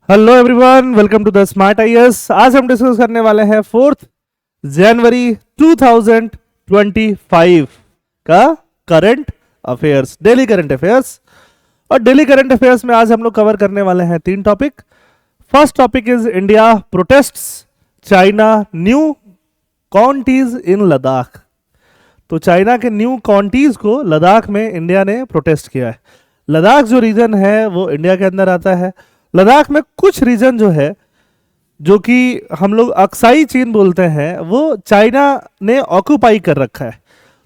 Hello everyone, welcome to the smart IAS. आज हम discuss करने वाले हैं 4 जनवरी 2025 का current affairs, daily current affairs. और डेली करंट अफेयर्स में आज हम लोग कवर करने वाले हैं 3 topic. First topic is India protests China new counties in Ladakh. तो चाइना के न्यू काउंटीज को लद्दाख में इंडिया ने प्रोटेस्ट किया है। लद्दाख जो रीजन है वो इंडिया के अंदर आता है। लद्दाख में कुछ रीजन जो है, जो कि हम लोग अक्साई चीन बोलते हैं, वो चाइना ने ऑक्यूपाई कर रखा है।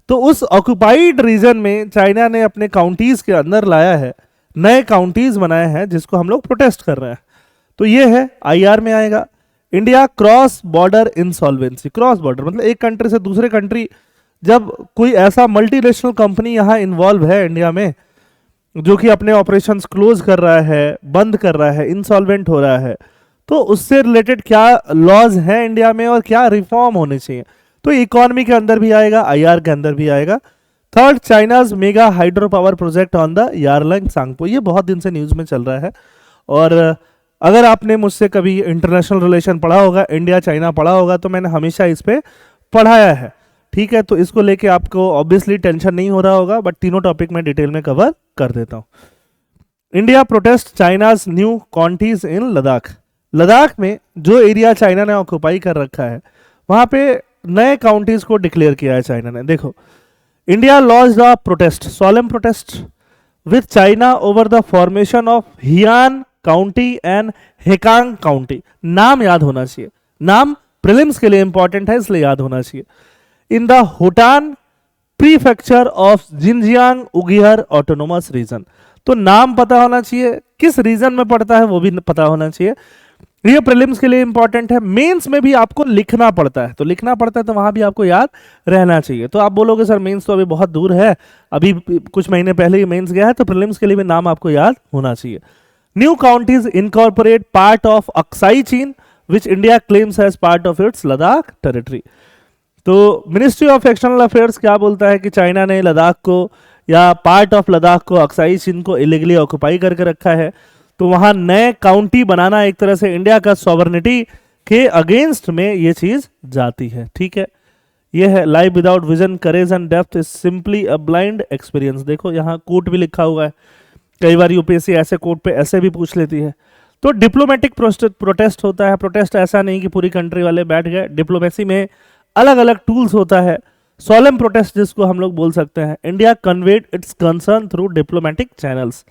तो उस ऑक्यूपाइड रीजन में चाइना ने अपने काउंटीज के अंदर लाया है, नए काउंटीज बनाए हैं जिसको हम लोग प्रोटेस्ट कर रहे हैं। तो ये है, आईआर में आएगा। India cross border insolvency. Cross border मतलब एक कंट्री से दूसरे कंट्री, जब कोई ऐसा मल्टीनेशनल कंपनी यहाँ इन्वॉल्व है इंडिया में जो कि अपने ऑपरेशंस क्लोज कर रहा है, बंद कर रहा है, इंसॉल्वेंट हो रहा है, तो उससे रिलेटेड क्या लॉज हैं इंडिया में और क्या रिफॉर्म होने चाहिए। तो इकोनॉमी के अंदर भी आएगा, आईआर के अंदर भी आएगा। Third, China's mega hydro power project on the Yarlung Tsangpo. ये बहुत दिन से न्यूज में चल रहा है, और अगर आपने मुझसे कभी इंटरनेशनल रिलेशन पढ़ा होगा, इंडिया चाइना पढ़ा होगा, तो मैंने हमेशा इस पे पढ़ाया है। ठीक है, तो इसको लेके आपको ऑब्वियसली टेंशन नहीं हो रहा होगा, बट तीनों टॉपिक में डिटेल में कवर कर देता हूं। India protest China's new counties in Ladakh. Ladakh में जो एरिया चाइना ने ऑक्यूपाई कर रखा है, वहां पे नए काउंटीज को डिक्लेयर किया है चाइना ने। देखो, India launched a protest, solemn protest with China over the formation of He'an county and Hekang county. नाम याद होना चाहिए, नाम प्रीलिम्स के लिए इंपॉर्टेंट है, इसलिए याद होना चाहिए। In the Hotan prefecture of Xinjiang Uyghur autonomous region. तो नाम पता होना चाहिए, किस रीजन में पड़ता है वो भी पता होना चाहिए। ये प्रीलिम्स के लिए इंपॉर्टेंट है। मेंस में भी आपको लिखना पड़ता है, तो लिखना पड़ता है तो वहां भी आपको याद रहना चाहिए। तो आप बोलोगे सर मेंस तो अभी बहुत दूर है, अभी कुछ महीने पहले ही मेंस गया है, तो प्रीलिम्स के लिए भी नाम आपको याद होना चाहिए। New counties incorporate part of Aksai Chin which India claims as part of its Ladakh territory. तो मिनिस्ट्री ऑफ एक्सटर्नल अफेयर्स क्या बोलता है कि चाइना ने लद्दाख को या पार्ट ऑफ लद्दाख को, अक्साई चीन को इलीगली ऑक्यूपाई करके रखा है। तो वहां नए काउंटी बनाना एक तरह से इंडिया का सॉवरेनिटी के अगेंस्ट में ये चीज जाती है। ठीक है, ये है life without vision courage and depth is simply a blind experience. देखो यहाँ कोट भी लिखा हुआ है, कई बार यूपीएससी ऐसे कोट पे ऐसे भी पूछ लेती है। तो डिप्लोमेटिक प्रोटेस्ट होता है। प्रोटेस्ट ऐसा नहीं कि पूरी कंट्री वाले बैठ गए, डिप्लोमेसी में अलग अलग टूल्स होता है। सोलेम प्रोटेस्ट जिसको हम लोग बोल सकते हैं। India conveyed it's concern through diplomatic channels.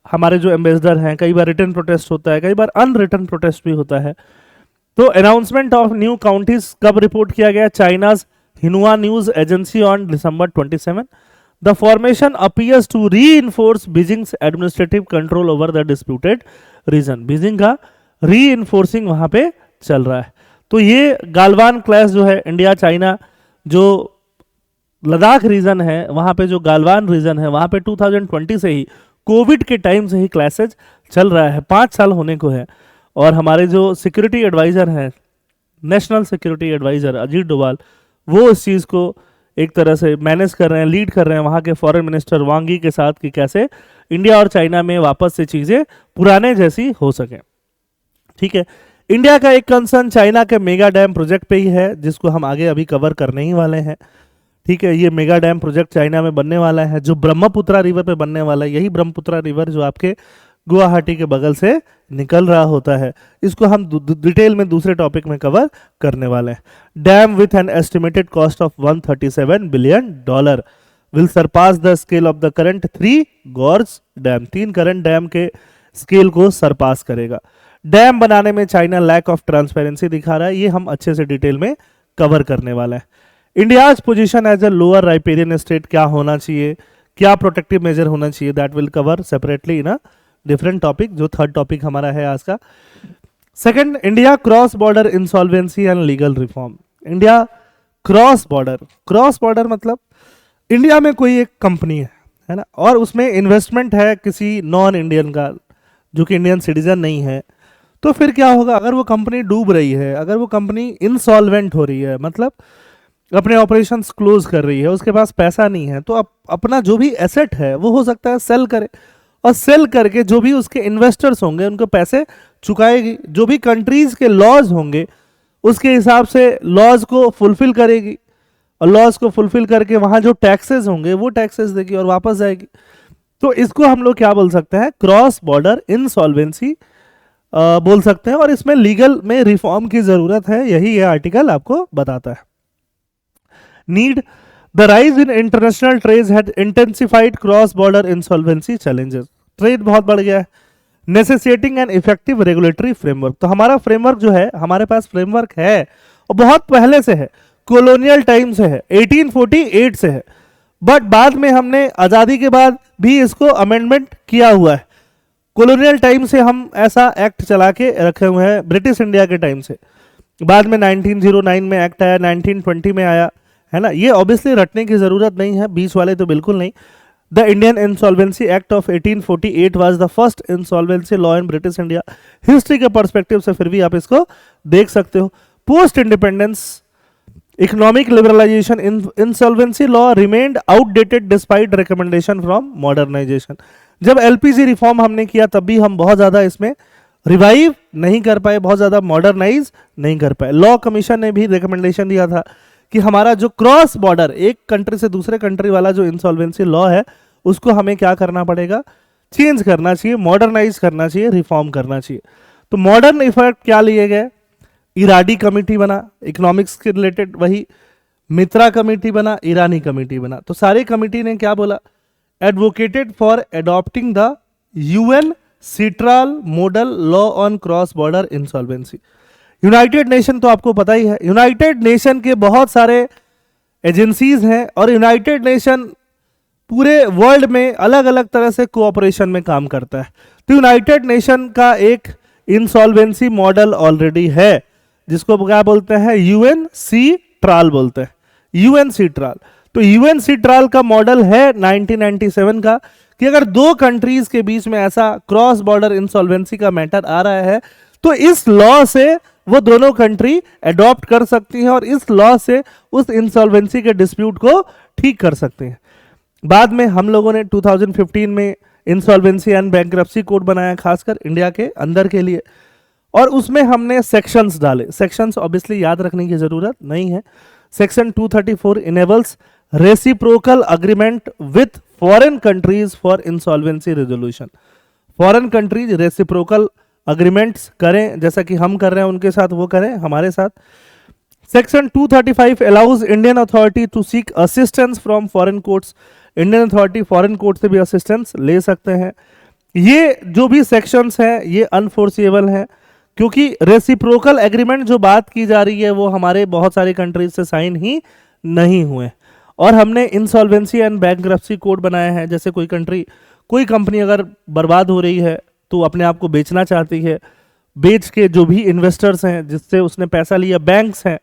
हमारे जो एम्बेसडर हैं, कई बार रिटर्न प्रोटेस्ट होता है, कई बार अनरिटर्न प्रोटेस्ट भी होता है। तो अनाउंसमेंट ऑफ न्यू काउंटीज कब रिपोर्ट किया गया? चाइनाज हिनुआ news agency on December 27। The formation appears to reinforce Beijing's administrative control over the disputed region. Beijing का री-इन्फोर्सिंग वहां पे चल रहा है। तो ये गालवान क्लैश जो है, इंडिया चाइना जो लद्दाख रीजन है, वहां पे जो गालवान रीजन है, वहां पे 2020 से ही, कोविड के टाइम से ही क्लैशेज चल रहा है, 5 साल होने को है। और हमारे जो सिक्योरिटी एडवाइजर हैं, national security advisor Ajit Doval, वो इस चीज को एक तरह से मैनेज कर रहे हैं, लीड कर रहे हैं वहां के फॉरेन मिनिस्टर वांग यी के साथ, कि कैसे इंडिया और चाइना में वापस से चीजें पुराने जैसी हो सके। ठीक है, इंडिया का एक कंसर्न चाइना के मेगा डैम प्रोजेक्ट पे ही है, जिसको हम आगे अभी कवर करने ही वाले हैं। ठीक है, ये मेगा डैम प्रोजेक्ट चाइना में बनने वाला है, जो ब्रह्मपुत्रा रिवर पे बनने वाला है। यही ब्रह्मपुत्रा रिवर जो आपके गुवाहाटी के बगल से निकल रहा होता है, इसको हम डिटेल में दूसरे टॉपिक में कवर करने वाले हैं। Dam with an estimated cost of $137 billion will Sarpass the scale of the current 3 gorge dam. 3 current dam के स्केल को सरपास करेगा। डैम बनाने में चाइना लैक ऑफ ट्रांसपेरेंसी दिखा रहा है, ये हम अच्छे से डिटेल में कवर करने वाला है। India's position as a lower riparian state क्या होना चाहिए, क्या प्रोटेक्टिव मेजर होना चाहिए, that will cover separately in a different topic, जो थर्ड टॉपिक हमारा है आज का। Second, India cross border insolvency and legal reform. India cross border मतलब इंडिया में कोई एक कंपनी है ना, और उसमें इन्वेस्टमेंट है किसी नॉन इंडियन का, जो कि इंडियन सिटीजन नहीं है। तो फिर क्या होगा? अगर वो कंपनी डूब रही है, अगर वो कंपनी इंसॉल्वेंट हो रही है, मतलब अपने ऑपरेशंस क्लोज कर रही है, उसके पास पैसा नहीं है, तो अपना जो भी एसेट है वो हो सकता है सेल करे, और सेल करके जो भी उसके इन्वेस्टर्स होंगे उनको पैसे चुकाएगी, जो भी कंट्रीज के लॉज होंगे उसके हिसाब से लॉज को फुलफिल करेगी, और लॉज को फुलफिल करके वहां जो टैक्सेस होंगे वो टैक्सेस देगी और वापस जाएगी। तो इसको हम लोग क्या बोल सकते हैं, क्रॉस बॉर्डर इंसॉल्वेंसी बोल सकते हैं, और इसमें लीगल में रिफॉर्म की जरूरत है, यही ये आर्टिकल आपको बताता है। Need the rise in international trade had intensified cross border insolvency challenges, trade बहुत बढ़ गया है, necessitating an effective regulatory framework. तो हमारा फ्रेमवर्क जो है, हमारे पास फ्रेमवर्क है और बहुत पहले से है, कॉलोनियल टाइम से है, 1848 से है, बट बाद में हमने आज़ादी के बाद भी इसको अमेंडमेंट किया हुआ है। कॉलोनियल टाइम से हम ऐसा एक्ट चला के रखे हुए हैं, ब्रिटिश इंडिया के टाइम से, बाद में 1909 में एक्ट आया, 1920 में आया, है ना। ये ऑब्वियसली रटने की जरूरत नहीं है, 20 वाले तो बिल्कुल नहीं। The Indian insolvency act of 1848 was the first insolvency law in British India. History के पर्सपेक्टिव से फिर भी आप इसको देख सकते हो। Post independence economic liberalisation insolvency law remained outdated despite recommendation from modernisation. जब एलपीजी रिफॉर्म हमने किया तब भी हम बहुत ज्यादा इसमें रिवाइव नहीं कर पाए, बहुत ज्यादा मॉडर्नाइज नहीं कर पाए। लॉ कमीशन ने भी रिकमेंडेशन दिया था कि हमारा जो क्रॉस बॉर्डर एक कंट्री से दूसरे कंट्री वाला जो इंसॉल्वेंसी लॉ है उसको हमें क्या करना पड़ेगा, चेंज करना चाहिए, मॉडर्नाइज करना चाहिए, रिफॉर्म करना चाहिए। तो मॉडर्न इफेक्ट क्या लिए गए, इराडी कमेटी बना इकोनॉमिक्स के रिलेटेड, वही मित्रा कमेटी बना, ईरानी कमेटी बना। तो सारे कमेटी ने क्या बोला, advocated for adopting the UNCITRAL model law on cross border insolvency. United Nation तो आपको पता ही है, यूनाइटेड नेशन के बहुत सारे एजेंसीज हैं और यूनाइटेड नेशन पूरे वर्ल्ड में अलग अलग तरह से कोऑपरेशन में काम करता है। तो यूनाइटेड नेशन का एक इंसॉल्वेंसी मॉडल ऑलरेडी है जिसको क्या बोलते हैं, यूएन सी ट्राल बोलते हैं, यूएन सी ट्राल। तो यूएन सी ट्राल का मॉडल है 1997 का कि अगर दो कंट्रीज के बीच में ऐसा क्रॉस बॉर्डर इंसॉल्वेंसी का मैटर आ रहा है तो इस लॉ से वो दोनों कंट्री अडॉप्ट कर सकती हैं और इस लॉ से उस इंसॉल्वेंसी के डिस्प्यूट को ठीक कर सकते हैं। बाद में हम लोगों ने 2015 में इंसॉल्वेंसी एंड बैंक्रप्सी कोड बनाया खासकर इंडिया के अंदर के लिए, और उसमें हमने सेक्शंस डाले। सेक्शंस ऑब्वियसली याद रखने की जरूरत नहीं है। Section 234 enables reciprocal agreement with foreign countries for insolvency resolution. Foreign countries reciprocal agreements करें, जैसा कि हम कर रहे हैं उनके साथ, वो करें हमारे साथ। Section 235 allows Indian authority to seek assistance from foreign courts. Indian authority foreign court से भी असिस्टेंस ले सकते हैं। ये जो भी सेक्शंस हैं ये अनफोर्सिएबल हैं क्योंकि रेसिप्रोकल एग्रीमेंट जो बात की जा रही है वो हमारे बहुत सारी कंट्रीज से साइन ही नहीं हुए, और हमने इंसॉल्वेंसी एंड बैंक्रप्सी कोड बनाया है। जैसे कोई कंट्री, कोई कंपनी अगर बर्बाद हो रही है तो अपने आप को बेचना चाहती है, बेच के जो भी इन्वेस्टर्स हैं जिससे उसने पैसा लिया, बैंक्स हैं,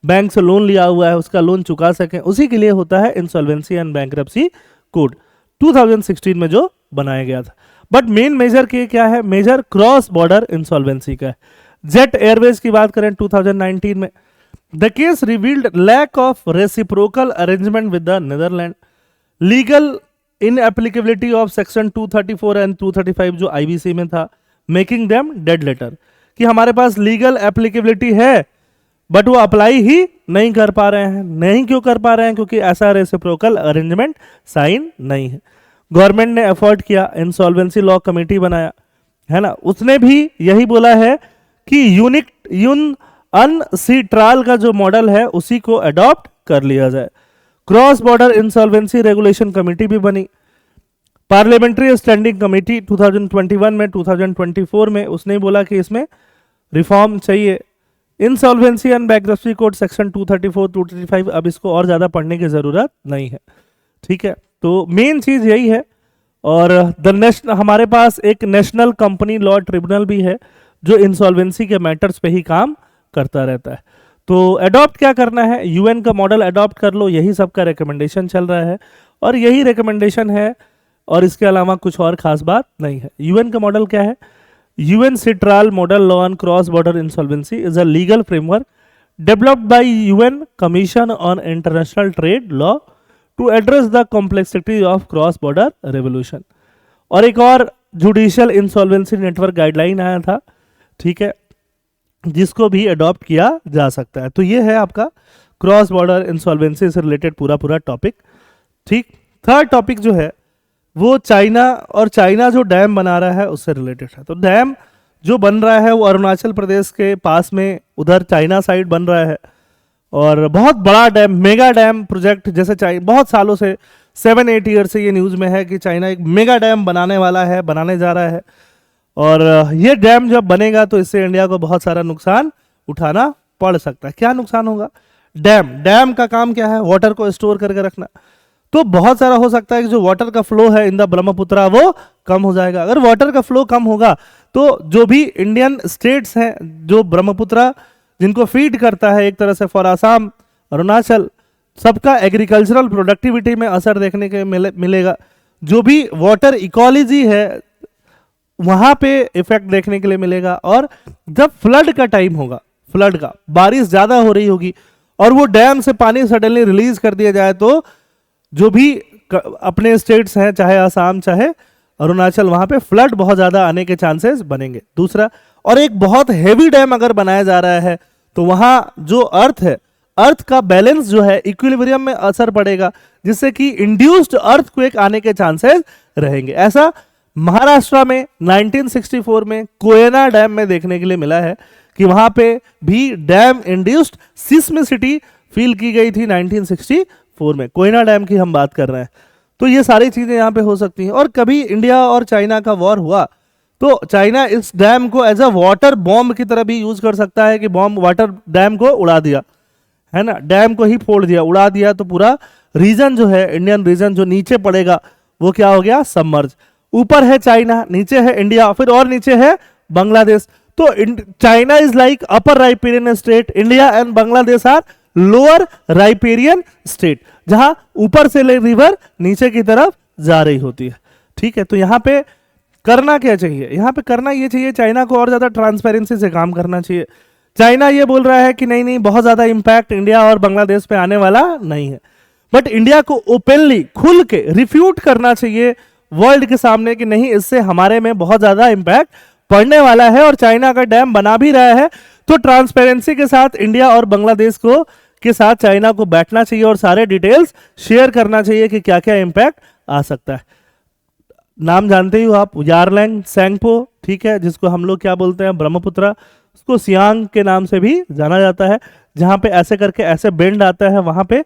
बैंक से लोन लिया हुआ है, उसका लोन चुका सकें, उसी के लिए होता है इंसॉल्वेंसी एंड बैंक्रप्सी कोड 2016 में जो बनाया गया था। बट मेन मेजर के क्या है, मेजर क्रॉस बॉर्डर इंसॉल्वेंसी का है। जेट एयरवेज की बात करें 2019 में, the case revealed lack of reciprocal arrangement with the Netherlands, legal in applicability of section 234 and 235 जो आईबीसी में था, मेकिंग देम डेड लेटर, कि हमारे पास लीगल एप्लीकेबिलिटी है बट वो अप्लाई ही नहीं कर पा रहे हैं। नहीं क्यों कर पा रहे हैं, क्योंकि ऐसा रेसिप्रोकल अरेंजमेंट साइन नहीं है। गवर्नमेंट ने एफर्ट किया, इंसॉल्वेंसी लॉ कमेटी बनाया, है ना, उसने भी यही बोला है कि अनसीट्राल का जो मॉडल है उसी को अडॉप्ट कर लिया जाए। Cross border insolvency regulation committee भी बनी। पार्लियामेंट्री स्टैंडिंग कमेटी 2021 में, 2024 में उसने बोला कि इसमें रिफॉर्म चाहिए। Insolvency and bankruptcy code section 234, 235, अब इसको और ज्यादा पढ़ने की जरूरत नहीं है, ठीक है। तो मेन चीज यही है। और हमारे पास एक नेशनल कंपनी लॉ ट्रिब्यूनल भी है जो इंसॉल्वेंसी के मैटर्स पे ही काम करता रहता है। तो अडॉप्ट क्या करना है, यूएन का मॉडल अडॉप्ट कर लो, यही सबका रिकमेंडेशन चल रहा है और यही रिकमेंडेशन है, और इसके अलावा कुछ और खास बात नहीं है। यूएन का मॉडल क्या है, UNCITRAL model law on cross border insolvency is a legal framework developed by UN commission on international trade law to address the complexity of cross border revolution. और एक और जुडिशियल इंसॉल्वेंसी नेटवर्क गाइडलाइन आया था, ठीक है, जिसको भी adopt किया जा सकता है। तो ये है आपका क्रॉस बॉर्डर इंसॉल्वेंसी से रिलेटेड पूरा टॉपिक। ठीक, थर्ड टॉपिक जो है वो चाइना, और चाइना जो डैम बना रहा है उससे रिलेटेड है। तो डैम जो बन रहा है वो अरुणाचल प्रदेश के पास में उधर चाइना साइड बन रहा है, और बहुत बड़ा डैम, मेगा डैम प्रोजेक्ट, जैसे चाइना बहुत सालों से 7-8 ईयर से ये न्यूज़ में है कि चाइना एक मेगा डैम बनाने वाला है, बनाने जा रहा है। और ये डैम जब बनेगा तो इससे इंडिया को बहुत सारा नुकसान उठाना पड़ सकता है। क्या नुकसान होगा? डैम का काम क्या है? वाटर को स्टोर करके रखना। तो बहुत सारा हो सकता है कि जो वाटर का फ्लो है इन द ब्रह्मपुत्रा वो कम हो जाएगा। अगर वाटर का फ्लो कम होगा तो जो भी इंडियन स्टेट्स हैं जो ब्रह्मपुत्रा जिनको फीड करता है एक तरह से फॉर आसाम, अरुणाचल, सबका एग्रीकल्चरल प्रोडक्टिविटी में असर देखने के मिलेगा। जो भी वाटर इकोलॉजी है वहां पे इफेक्ट देखने के लिए मिलेगा। और जब फ्लड का टाइम होगा, फ्लड का, बारिश ज्यादा हो रही होगी और वो डैम से पानी सडनली रिलीज कर दिया जाए तो जो भी अपने स्टेट्स हैं, चाहे आसाम चाहे अरुणाचल, वहां पे फ्लड बहुत ज्यादा आने के चांसेस बनेंगे। दूसरा, और एक बहुत हेवी डैम अगर बनाया जा रहा है तो वहां जो अर्थ है, अर्थ का बैलेंस जो है, इक्विलिब्रियम में असर पड़ेगा, जिससे कि इंड्यूस्ड अर्थक्वेक आने के चांसेस रहेंगे। ऐसा महाराष्ट्र में 1964 में कोयना डैम में देखने के लिए मिला है कि वहां पे भी डैम इंड्यूस्ड सिस्मिसिटी फील की गई थी 1964 में। कोयना डैम की हम बात कर रहे हैं। तो ये सारी चीजें यहाँ पे हो सकती हैं। और कभी इंडिया और चाइना का वॉर हुआ तो चाइना इस डैम को एज अ वाटर बॉम्ब की तरह भी यूज कर सकता है कि बॉम्ब वाटर डैम को उड़ा दिया, है ना, डैम को ही फोड़ दिया, उड़ा दिया, तो पूरा रीजन जो है, इंडियन रीजन जो नीचे पड़ेगा वो क्या हो गया? सबमर्ज। ऊपर है चाइना, नीचे है इंडिया, फिर और नीचे है बांग्लादेश। तो China is like upper riparian state, India and Bangladesh are lower riparian state, जहां ऊपर से ले रिवर नीचे की तरफ जा रही होती है। ठीक है, तो यहाँ पे करना क्या चाहिए? यहाँ पे करना ये चाहिए, चाइना को और ज्यादा ट्रांसपेरेंसी से काम करना चाहिए। चाइना ये बोल रहा है कि नहीं नहीं, बहुत ज्यादा इंपैक्ट इंडिया और बांग्लादेश पे आने वाला नहीं है, बट इंडिया को ओपनली खुल के रिफ्यूट करना चाहिए वर्ल्ड के सामने कि नहीं, इससे हमारे में बहुत ज्यादा इंपैक्ट पड़ने वाला है। और चाइना का डैम बना भी रहा है तो ट्रांसपेरेंसी के साथ इंडिया और बांग्लादेश को के साथ चाइना को बैठना चाहिए और सारे डिटेल्स शेयर करना चाहिए कि क्या क्या इंपैक्ट आ सकता है। नाम जानते ही हो आप, यारलैंग सेंगपो, ठीक है, जिसको हम लोग क्या बोलते हैं? ब्रह्मपुत्रा। उसको सियांग के नाम से भी जाना जाता है, जहां पे ऐसे करके ऐसे बेंड आता है, वहां पे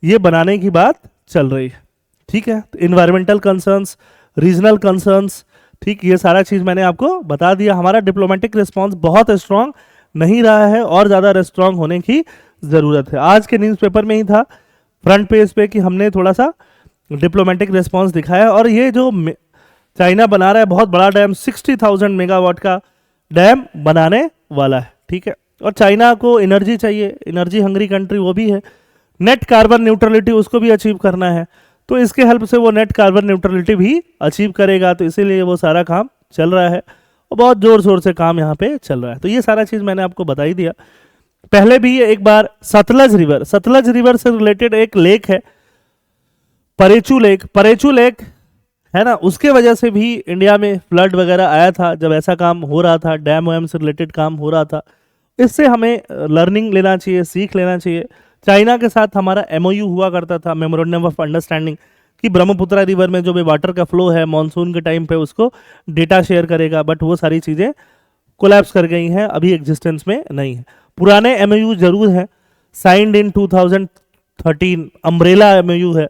ये बनाने की बात चल रही है। ठीक है, तो इन्वायरमेंटल कंसर्न्स, रीजनल कंसर्न्स, ठीक, ये सारा चीज मैंने आपको बता दिया। हमारा डिप्लोमेटिक रिस्पॉन्स बहुत स्ट्रांग नहीं रहा है और ज्यादा स्ट्रांग होने की जरूरत है। आज के न्यूज़पेपर में ही था फ्रंट पेज पे कि हमने थोड़ा सा डिप्लोमेटिक रिस्पॉन्स दिखाया। और ये जो चाइना बना रहा है बहुत बड़ा डैम, 60,000 मेगावाट का डैम बनाने वाला है। ठीक है, और चाइना को एनर्जी चाहिए, एनर्जी हंग्री कंट्री वो भी है, नेट कार्बन न्यूट्रलिटी उसको भी अचीव करना है, तो इसके हेल्प से वो नेट कार्बन न्यूट्रलिटी भी अचीव करेगा। तो इसीलिए वो सारा काम चल रहा है और बहुत जोर शोर से काम यहाँ पे चल रहा है। तो ये सारा चीज मैंने आपको बता ही दिया। पहले भी एक बार सतलज रिवर से रिलेटेड एक लेक है, परेचू लेक है ना, उसके वजह से भी इंडिया में फ्लड वगैरह आया था जब ऐसा काम हो रहा था, डैम वैम से रिलेटेड काम हो रहा था। इससे हमें लर्निंग लेना चाहिए, सीख लेना चाहिए। चाइना के साथ हमारा MOU हुआ करता था, मेमोरेंडम ऑफ अंडरस्टैंडिंग, कि ब्रह्मपुत्रा रिवर में जो भी वाटर का फ्लो है मानसून के टाइम पे उसको डेटा शेयर करेगा, बट वो सारी चीज़ें कोलैप्स कर गई हैं, अभी एग्जिस्टेंस में नहीं है। पुराने MOU जरूर हैं, साइंड इन 2013 अम्ब्रेला MOU है,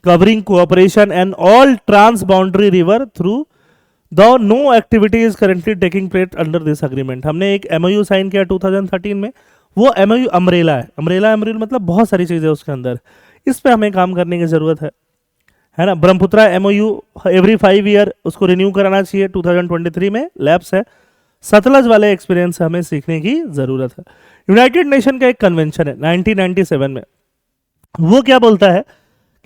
covering cooperation and all trans boundary river through the no activity is currently taking place under this agreement. हमने एक MOU साइन किया 2013 में, वो MOU अम्ब्रेला है। अम्ब्रेला मतलब बहुत सारी चीज़ें उसके अंदर, इस पे हमें काम करने की ज़रूरत है ना। ब्रह्मपुत्रा MOU एवरी 5 ईयर उसको रिन्यू कराना चाहिए, 2023 में लैप्स है। सतलज वाले एक्सपीरियंस से हमें सीखने की ज़रूरत है। यूनाइटेड नेशन का एक कन्वेंशन है 1997 में, वो क्या बोलता है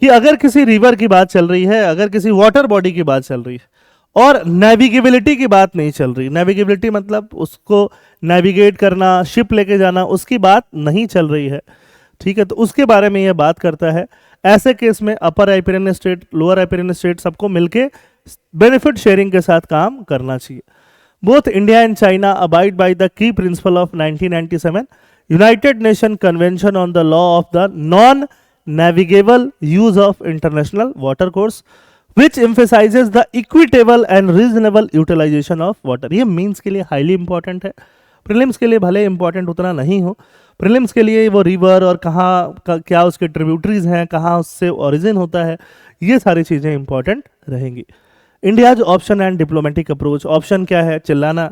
कि अगर किसी रिवर की बात चल रही है, अगर किसी वाटर बॉडी की बात चल रही है और नेविगेबिलिटी की बात नहीं चल रही, नेविगेबिलिटी मतलब उसको नेविगेट करना, शिप लेके जाना, उसकी बात नहीं चल रही है, ठीक है, तो उसके बारे में यह बात करता है। ऐसे केस में upper riparian state, lower riparian state सबको मिलके बेनिफिट शेयरिंग के साथ काम करना चाहिए। Both India and China abide by the key principle of 1997 United Nation convention on the law of the non navigable use of international water course which emphasises the equitable and reasonable utilisation of water. ये means के लिए highly important है, prelims के लिए भले important उतना नहीं हो, प्रीलिम्स के लिए वो रिवर और कहाँ क्या उसके ट्रिब्यूटरीज हैं, कहाँ उससे ओरिजिन होता है, ये सारी चीज़ें इंपॉर्टेंट रहेंगी। India's option and diplomatic approach. Option क्या है? चिल्लाना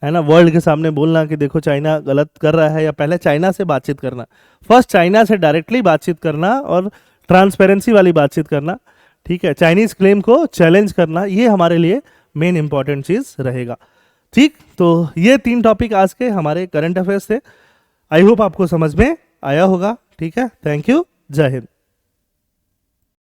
है ना, वर्ल्ड के सामने बोलना कि देखो चाइना गलत कर रहा है, या पहले चाइना से बातचीत करना, फर्स्ट चाइना से डायरेक्टली बातचीत करना और ट्रांसपेरेंसी वाली बातचीत करना, ठीक है, चाइनीज क्लेम को चैलेंज करना, ये हमारे लिए मेन इंपॉर्टेंट चीज़ रहेगा। ठीक, तो ये 3 टॉपिक आज के हमारे करंट अफेयर्स थे। आई होप आपको समझ में आया होगा। ठीक है, थैंक यू, जय हिंद।